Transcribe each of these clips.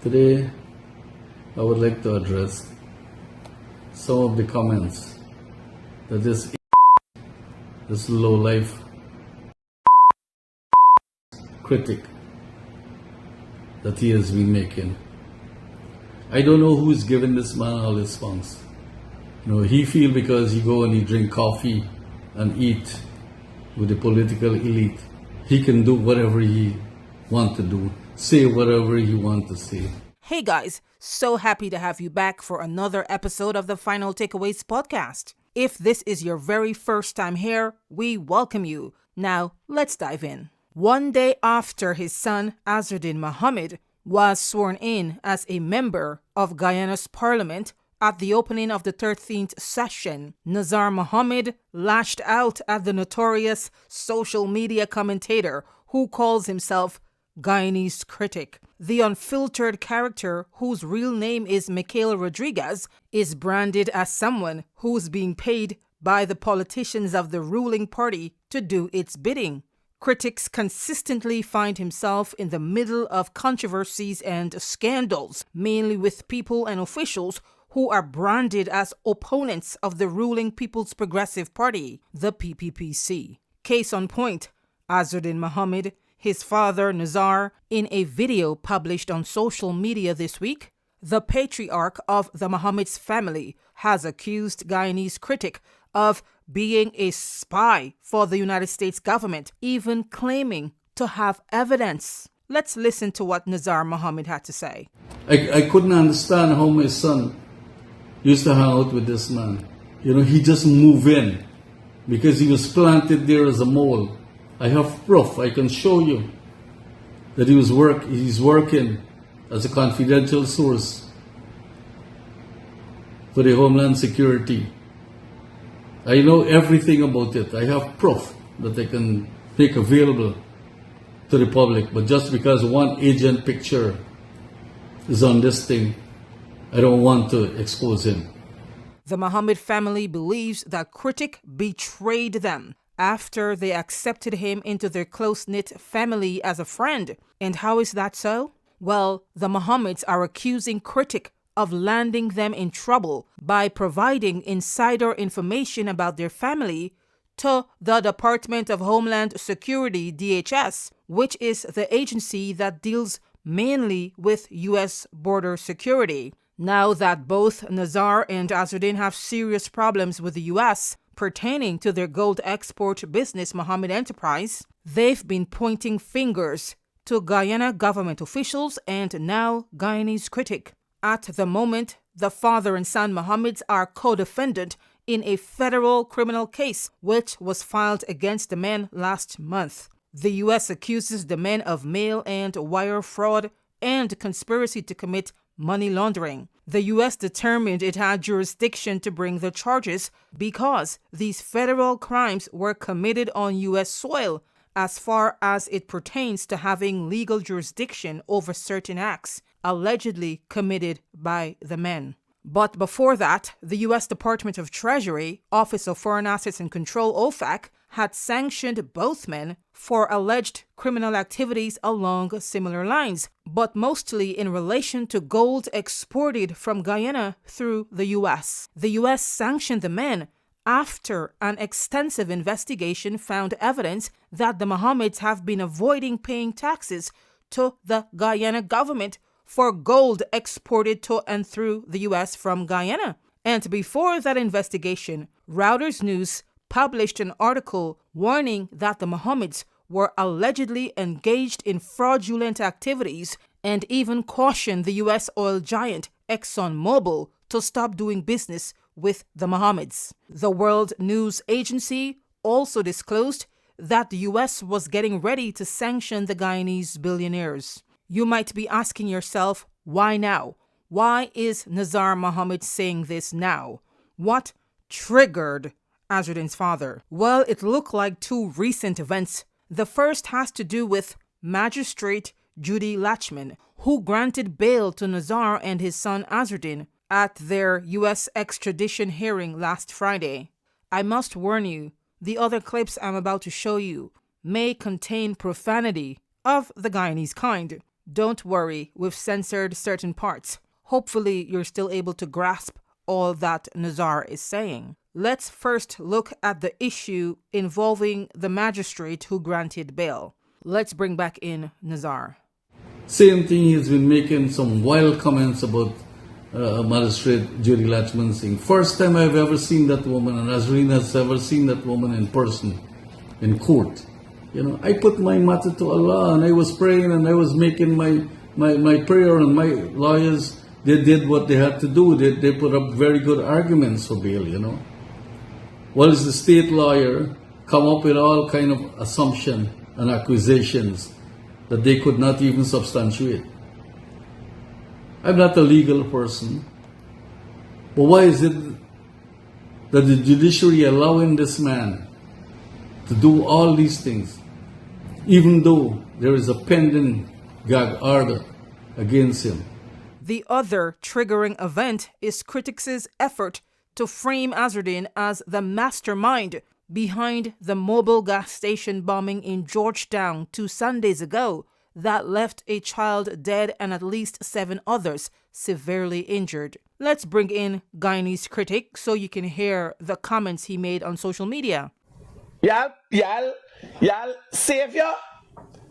Today, I would like to address some of the comments that this low-life critic that he has been making. I don't know who's giving this man all his funds. He feel because he go and he drink coffee and eat with the political elite, he can do whatever he want to do, say whatever he want to say. Hey guys, so happy to have you back for another episode of the Final Takeaways podcast. If this is your very first time here, we welcome you. Now, let's dive in. One day after his son, Azruddin Mohamed, was sworn in as a member of Guyana's parliament at the opening of the 13th session, Nazar Mohamed lashed out at the notorious social media commentator who calls himself Guyanese Critic. The unfiltered character, whose real name is Mikhail Rodriguez, is branded as someone who's being paid by the politicians of the ruling party to do its bidding. Critics consistently find himself in the middle of controversies and scandals, mainly with people and officials who are branded as opponents of the ruling People's Progressive Party, the PPPC. Case on point, Azruddin Mohamed, his father Nazar, in a video published on social media this week, the patriarch of the Mohammed's family has accused Guyanese Critic of being a spy for the United States government, even claiming to have evidence. Let's listen to what Nazar Muhammad had to say. I couldn't understand how my son used to hang out with this man. He just moved in because he was planted there as a mole. I have proof. I can show you that he's working as a confidential source for the Homeland Security. I know everything about it. I have proof that I can make available to the public. But just because one agent picture is on this thing, I don't want to expose him. The Mohamed family believes that Critic betrayed them after they accepted him into their close-knit family as a friend. And how is that so? Well, the Mohammeds are accusing Critic of landing them in trouble by providing insider information about their family to the Department of Homeland Security, DHS, which is the agency that deals mainly with U.S. border security. Now that both Nazar and Azruddin have serious problems with the U.S. pertaining to their gold export business Mohammed Enterprise, they've been pointing fingers to Guyana government officials and now Guyanese Critic. At the moment, the father and son Mohammeds are co-defendant in a federal criminal case which was filed against the men last month. The U.S. accuses the men of mail and wire fraud and conspiracy to commit money laundering. The U.S. determined it had jurisdiction to bring the charges because these federal crimes were committed on U.S. soil as far as it pertains to having legal jurisdiction over certain acts allegedly committed by the men. But before that, the U.S. Department of Treasury, Office of Foreign Assets and Control, OFAC, had sanctioned both men for alleged criminal activities along similar lines, but mostly in relation to gold exported from Guyana through the U.S. The U.S. sanctioned the men after an extensive investigation found evidence that the Mohammeds have been avoiding paying taxes to the Guyana government for gold exported to and through the U.S. from Guyana. And before that investigation, Reuters News published an article warning that the Mohammeds were allegedly engaged in fraudulent activities and even cautioned the U.S. oil giant ExxonMobil to stop doing business with the Mohammeds. The World News Agency also disclosed that the U.S. was getting ready to sanction the Guyanese billionaires. You might be asking yourself, why now? Why is Nazar Mohamed saying this now? What triggered Azruddin's father? Well, it looked like two recent events. The first has to do with Magistrate Judy Lachman, who granted bail to Nazar and his son Azruddin at their U.S. extradition hearing last Friday. I must warn you, the other clips I'm about to show you may contain profanity of the Guyanese kind. Don't worry, we've censored certain parts. Hopefully, you're still able to grasp all that Nazar is saying. Let's first look at the issue involving the magistrate who granted bail. Let's bring back in Nazar. Same thing, he's been making some wild comments about Magistrate Judy Latchman saying, first time I've ever seen that woman, and Azruddin has ever seen that woman in person, in court. You know, I put my matter to Allah, and I was praying, and I was making my prayer, and my lawyers, they did what they had to do. They put up very good arguments for bail, you know. Well, as the state lawyer come up with all kind of assumption and accusations that they could not even substantiate. I'm not a legal person, but why is it that the judiciary allowing this man to do all these things, even though there is a pending gag order against him? The other triggering event is critics' effort to frame Azruddin as the mastermind behind the mobile gas station bombing in Georgetown 2 Sundays ago that left a child dead and at least 7 others severely injured. Let's bring in Guyanese Critic so you can hear the comments he made on social media. Y'all, savior.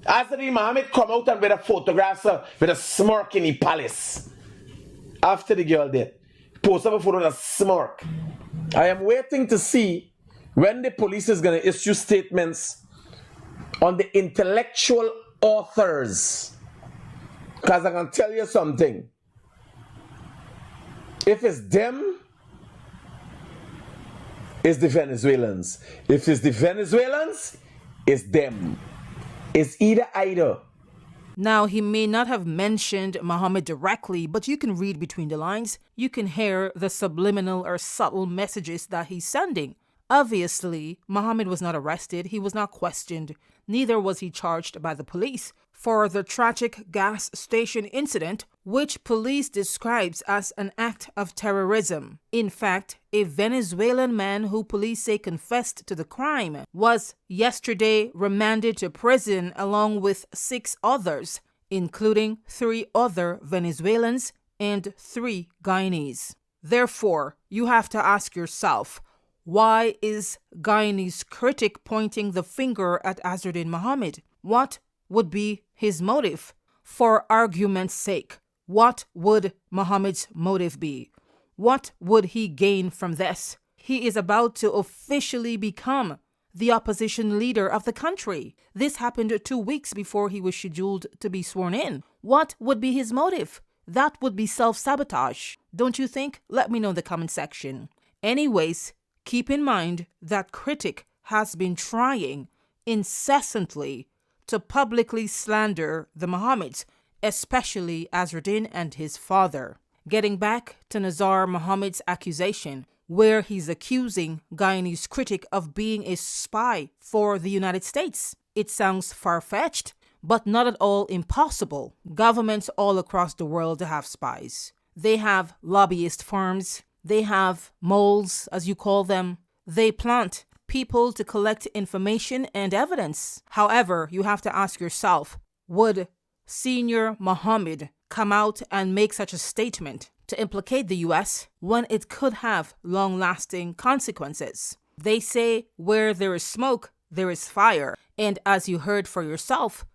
Azruddin Mohamed come out and with a photograph with a smirk in the palace. After the girl dead, post up a photo with a smirk. I am waiting to see when the police is going to issue statements on the intellectual authors. Because I can tell you something. If it's them, it's the Venezuelans. If it's the Venezuelans, it's them. It's either. Now, he may not have mentioned Muhammad directly, but you can read between the lines. You can hear the subliminal or subtle messages that he's sending. Obviously, Muhammad was not arrested, he was not questioned, neither was he charged by the police for the tragic gas station incident, which police describes as an act of terrorism. In fact, a Venezuelan man who police say confessed to the crime was yesterday remanded to prison along with 6 others, including 3 other Venezuelans and 3 Guyanese. Therefore, you have to ask yourself, why is Guyanese Critic pointing the finger at Azruddin Mohamed? What would be his motive? For argument's sake, what would Mohammed's motive be? What would he gain from this? He is about to officially become the opposition leader of the country. This happened 2 weeks before he was scheduled to be sworn in. What would be his motive? That would be self-sabotage. Don't you think? Let me know in the comment section. Anyways, keep in mind that Critic has been trying incessantly to publicly slander the Mohammeds, especially Azruddin and his father. Getting back to Nazar Muhammad's accusation, where he's accusing Guyanese Critic of being a spy for the United States. It sounds far-fetched, but not at all impossible. Governments all across the world have spies. They have lobbyist firms. They have moles, as you call them. They plant people to collect information and evidence. However, you have to ask yourself, would Senior Mohammed come out and make such a statement to implicate the US when it could have long-lasting consequences? They say where there is smoke, there is fire. And as you heard for yourself,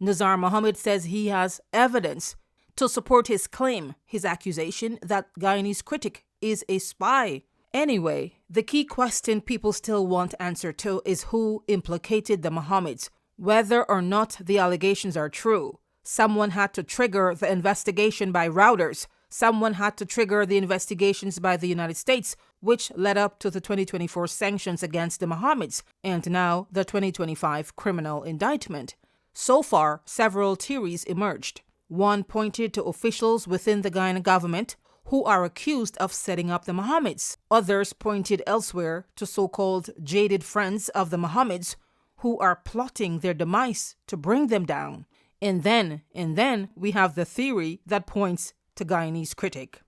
Nazar Mohamed says he has evidence to support his claim, his accusation that Guyanese Critic is a spy. Anyway, the key question people still want answer to is who implicated the Mohammeds. Whether or not the allegations are true, someone had to trigger the investigation by Reuters. Someone had to trigger the investigations by the United States, which led up to the 2024 sanctions against the Mohammeds, and now the 2025 criminal indictment. So far, several theories emerged. One pointed to officials within the Guyana government who are accused of setting up the Mohammeds. Others pointed elsewhere to so-called jaded friends of the Mohammeds who are plotting their demise to bring them down. And then we have the theory that points to Guyanese Critic.